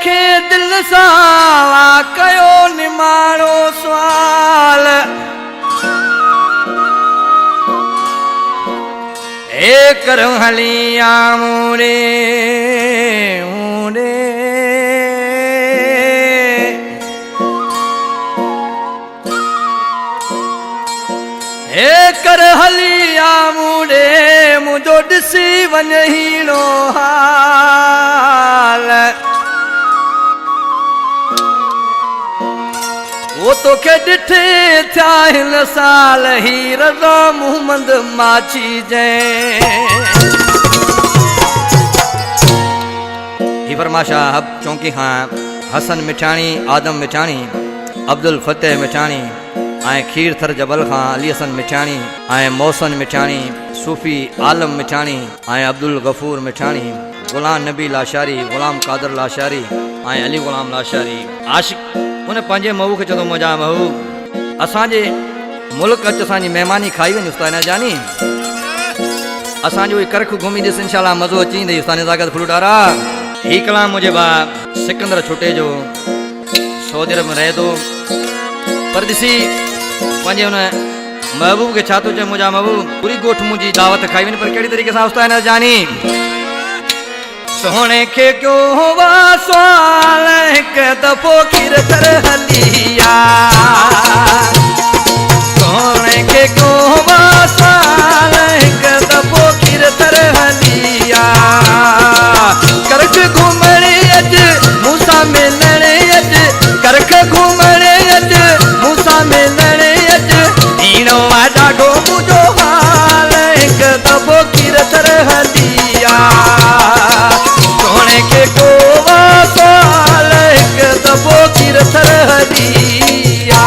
खे दिल सां कयो निमाणो सवाल हे कर हलिया मूरे मूरे हे कर हलिया मूरे मुझो ॾिसी वञ हीरो हाल वो तोखे ॾिठे थिया हिन साल ही रज़ा मोहम्मद माची जैं फरमाशा हब चौंकी खां हसन मिठाणी आदम मिठाणी अब्दुल फतेह मिठाणी ऐं खीर थर जबल खां अली हसन मिठाणी ऐं मौसन मिठाणी सूफ़ी आलम मिठाणी ऐं अब्दुल गफूर मिठाणी गुलाम नबी लाशारी गुलाम कादर लाशारी ऐं अली गुलाम लाशारी आशिक उन पंहिंजे महू खे चवंदो मुंहिंजा महू असांजे मुल्क अच असांजी महिमानी खाई वञ उस्ताद जानी असांजो करख घुमी ॾिस इंशाल्लाह मज़ो अची वेंदई उस्ताद नज़ाकत फ्लूट वारा ही कलाम मुंहिंजे भाउ सिकंदर छुटे जो सऊदी अरब में रहे थो पर ॾिसी पंहिंजे हुन महबूब खे छा थो चए मुंहिंजा महबूब पूरी ॻोठ मुंहिंजी दावत खाई वञे पर कहिड़ी तरीक़े सां उस्ताद जानी सोने के क्यों हुआ सवाल एक दफो किर कर हलिया सोने के क्यों हुआ सवाल एक दफो किर कर हलिया करख घूमने अज मूसा मिलने अज करख घूमने अज मूसा मिलने अज हीणो ॾाढो मुझो हाल एक दफो किर कर हलिया सोने के गोवा साल एक दफो किर थर हलिया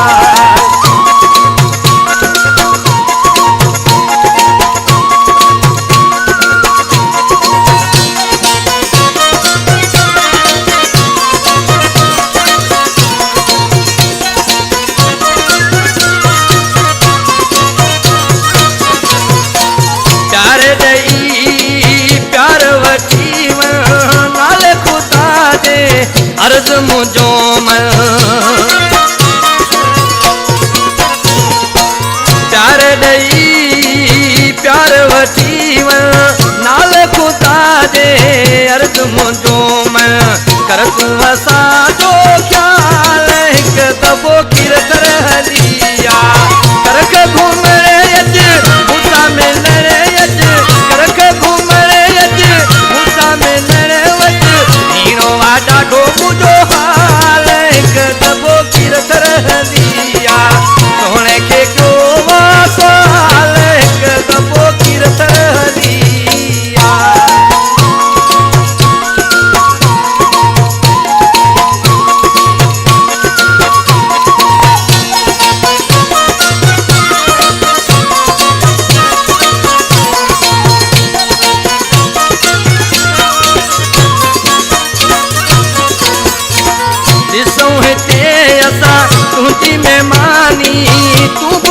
प्यार दई प्यार वठी नाले खुदा दे अर्ज मुझो मन प्यार दई प्यार वठी नाल खुदा दे अर्ज मुझो मन कर तूं असांजो ख्याल हिकु दफ़ो किर कर हलिया करख घुमणे अच मूसा मिलणे अच करख घुमणे अच मूसा मिलणे अच हीणो ॾाढो मुझो हाल हिकु दफ़ो किर कर हलिया सोने खे क्यों वासाल हिकु दफ़ो किर कर हलिया तुझी मेहमानी तू